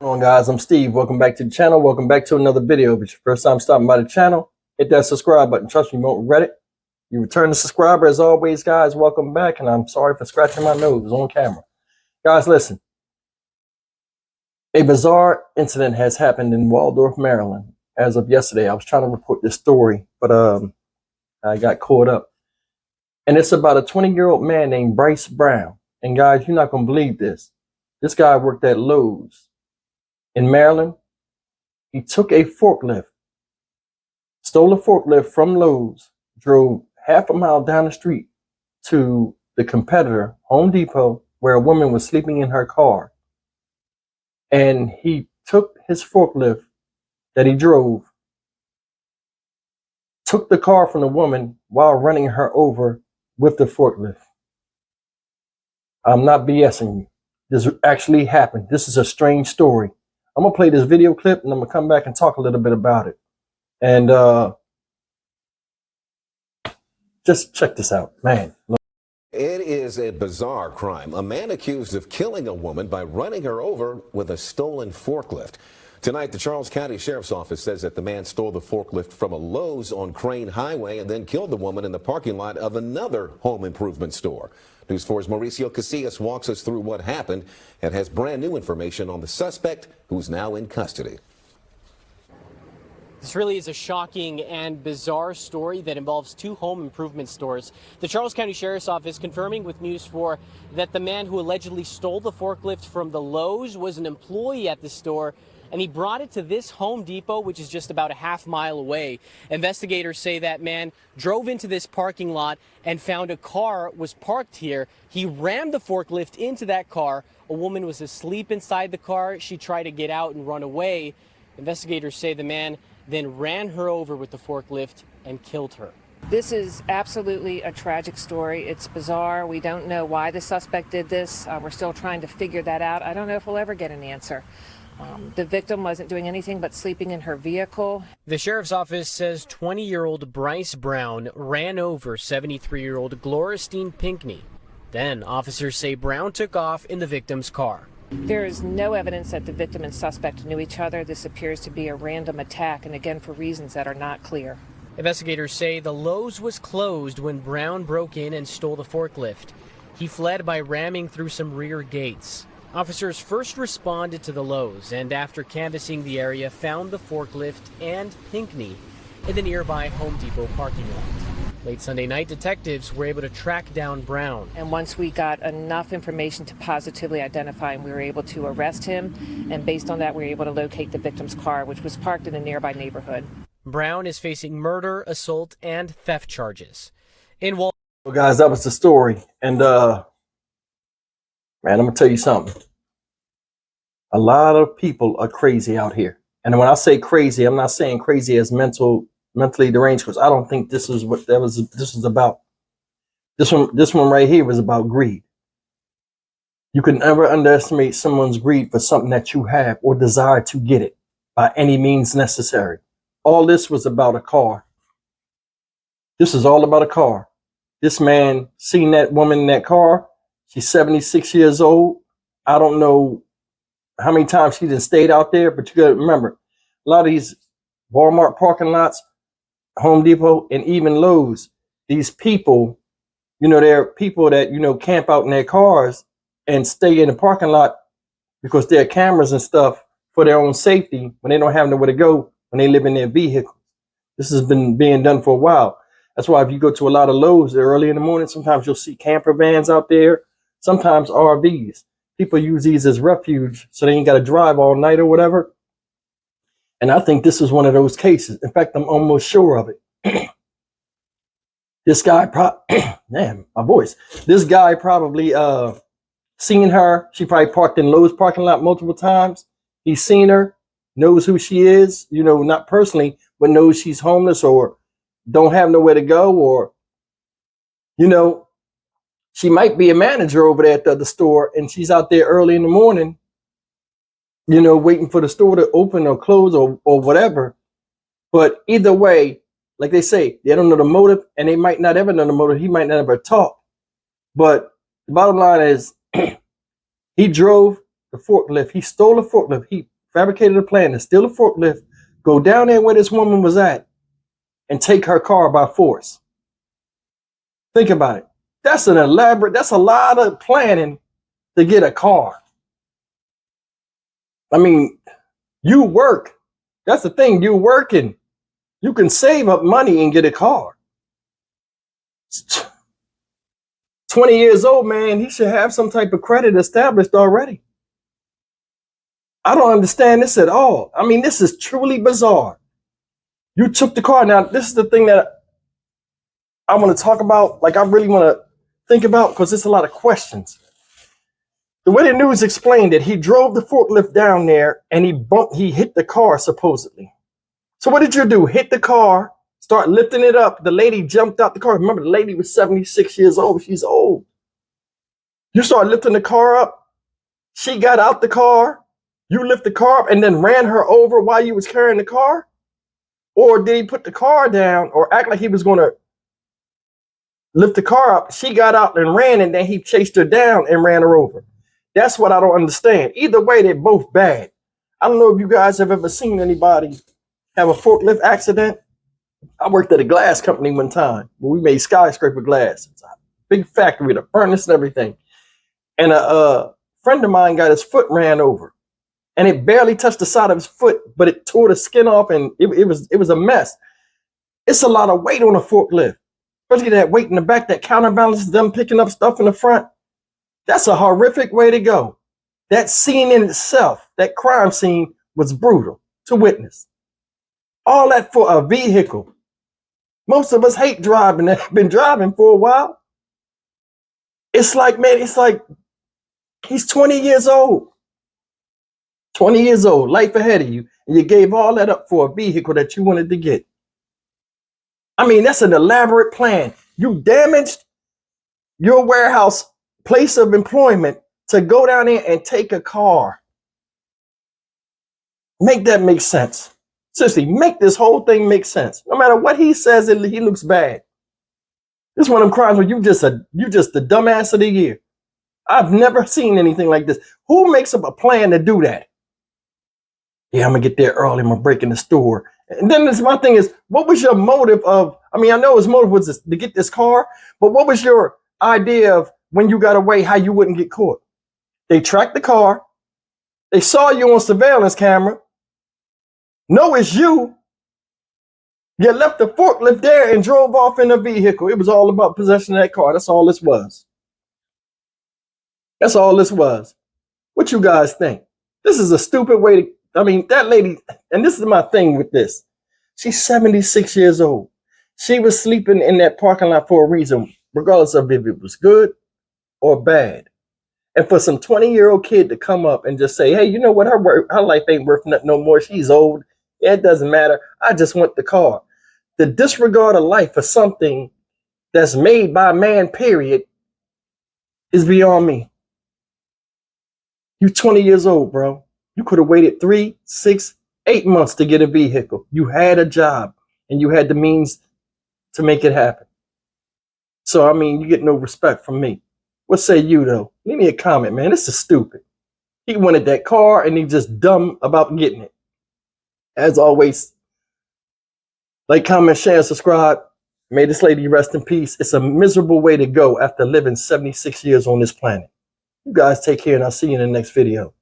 Hello guys, I'm Steve. Welcome back to the channel. Welcome back to another video. If it's your first time stopping by the channel, hit that subscribe button. Trust me, you won't regret it. You return the subscriber as always, guys. Welcome back, and I'm sorry for scratching my nose on camera. Guys, listen. A bizarre incident has happened in Waldorf, Maryland. As of yesterday, I was trying to report this story, but I got caught up. And it's about a 20-year-old man named Bryce Brown. And guys, you're not gonna believe this. This guy worked at Lowe's in Maryland. He took a forklift, stole a forklift from Lowe's, drove half a mile down the street to the competitor, Home Depot, where a woman was sleeping in her car. And he took his forklift that he drove, took the car from the woman while running her over with the forklift. I'm not BSing you. This actually happened. This is a strange story. I'm going to play this video clip and I'm going to come back and talk a little bit about it. And just check this out, man. It is a bizarre crime. A man accused of killing a woman by running her over with a stolen forklift. Tonight, the Charles County Sheriff's Office says that the man stole the forklift from a Lowe's on Crane Highway and then killed the woman in the parking lot of another home improvement store. News 4's Mauricio Casillas walks us through what happened and has brand new information on the suspect, who's now in custody. This really is a shocking and bizarre story that involves two home improvement stores. The Charles County Sheriff's Office confirming with News 4 that the man who allegedly stole the forklift from the Lowe's was an employee at the store, and he brought it to this Home Depot, which is just about a half-mile away. Investigators say that man drove into this parking lot and found a car was parked here. He rammed the forklift into that car. A woman was asleep inside the car. She tried to get out and run away. Investigators say the man then ran her over with the forklift and killed her. This is absolutely a tragic story. It's bizarre. We don't know why the suspect did this. We're still trying to figure that out. I don't know if we'll ever get an answer. The victim wasn't doing anything but sleeping in her vehicle. The sheriff's office says 20-year-old Bryce Brown ran over 73-year-old Gloristine Pinkney. Then officers say Brown took off in the victim's car. There is no evidence that the victim and suspect knew each other. This appears to be a random attack, and again, for reasons that are not clear. Investigators say the Lowe's was closed when Brown broke in and stole the forklift. He fled by ramming through some rear gates. Officers first responded to the Lowe's and after canvassing the area found the forklift and Pinkney in the nearby Home Depot parking lot. Late Sunday night, detectives were able to track down Brown. And once we got enough information to positively identify him, we were able to arrest him. And based on that, we were able to locate the victim's car, which was parked in a nearby neighborhood. Brown is facing murder, assault, and theft charges. Well, guys, that was the story. And man, I'm going to tell you something. A lot of people are crazy out here. And when I say crazy, I'm not saying crazy as mentally deranged, because I don't think this is what this was about. This one right here was about greed. You can never underestimate someone's greed for something that you have or desire to get it by any means necessary. All this was about a car. This is all about a car. This man seen that woman in that car. She's 76 years old. I don't know how many times she done stayed out there, but you got to remember, a lot of these Walmart parking lots, Home Depot, and even Lowe's, these people, they're people that, camp out in their cars and stay in the parking lot because there are cameras and stuff for their own safety when they don't have nowhere to go when they live in their vehicles. This has been being done for a while. That's why if you go to a lot of Lowe's early in the morning, sometimes you'll see camper vans out there, sometimes RVs. People use these as refuge so they ain't got to drive all night or whatever. And I think this is one of those cases. In fact, I'm almost sure of it. This guy, man, my voice. This guy probably seen her. She probably parked in Lowe's parking lot multiple times. He's seen her, knows who she is, not personally, but knows she's homeless or don't have nowhere to go, or, she might be a manager over there at the other store and she's out there early in the morning, waiting for the store to open or close or whatever. But either way, like they say, they don't know the motive, and they might not ever know the motive. He might not ever talk. But the bottom line is he drove the forklift. He stole the forklift. He fabricated a plan to steal the forklift, go down there where this woman was at, and take her car by force. Think about it. That's a lot of planning to get a car. I mean, you work. That's the thing. You working. You can save up money and get a car. 20 years old, man, he should have some type of credit established already. I don't understand this at all. I mean, this is truly bizarre. You took the car. Now, this is the thing that I want to talk about, like I really want to think about, because there's a lot of questions. The way the news explained it, he drove the forklift down there and he hit the car, supposedly. So what did you do? Hit the car, start lifting it up. The lady jumped out the car. Remember, the lady was 76 years old. She's old. You start lifting the car up. She got out the car. You lift the car up and then ran her over while you was carrying the car? Or did he put the car down or act like he was going to lift the car up? She got out and ran, and then he chased her down and ran her over. That's what I don't understand. Either way, they're both bad. I don't know if you guys have ever seen anybody have a forklift accident. I worked at a glass company one time where we made skyscraper glass. It's a big factory with a furnace and everything. And a friend of mine got his foot ran over. And it barely touched the side of his foot, but it tore the skin off, and it was a mess. It's a lot of weight on a forklift, especially that weight in the back that counterbalances them picking up stuff in the front. That's a horrific way to go. That scene in itself, that crime scene, was brutal to witness. All that for a vehicle. Most of us hate driving. They've been driving for a while. It's like, man, it's like he's 20 years old. 20 years old, life ahead of you, and you gave all that up for a vehicle that you wanted to get. I mean, that's an elaborate plan. You damaged your warehouse place of employment to go down there and take a car. Make that make sense. Seriously, make this whole thing make sense. No matter what he says, he looks bad. This is one of them crimes where you just the dumbass of the year. I've never seen anything like this. Who makes up a plan to do that? Yeah, I'm gonna get there early. I'm gonna break in the store. And then my thing is, what was your motive of? I mean, I know his motive was to get this car, but what was your idea of when you got away, how you wouldn't get caught? They tracked the car. They saw you on surveillance camera. No, it's you. You left the forklift there and drove off in a vehicle. It was all about possession of that car. That's all this was. That's all this was. What you guys think? This is a stupid way to. I mean, that lady, and this is my thing with this. She's 76 years old. She was sleeping in that parking lot for a reason, regardless of if it was good or bad. And for some 20-year-old kid to come up and just say, hey, you know what? Her life ain't worth nothing no more. She's old. Yeah, it doesn't matter. I just want the car. The disregard of life for something that's made by man, period, is beyond me. You're 20 years old, bro. You could have waited 3, 6, 8 months to get a vehicle. You had a job and you had the means to make it happen. So, I mean, you get no respect from me. What say you, though? Leave me a comment, man. This is stupid. He wanted that car and he's just dumb about getting it. As always, like, comment, share, and subscribe. May this lady rest in peace. It's a miserable way to go after living 76 years on this planet. You guys take care, and I'll see you in the next video.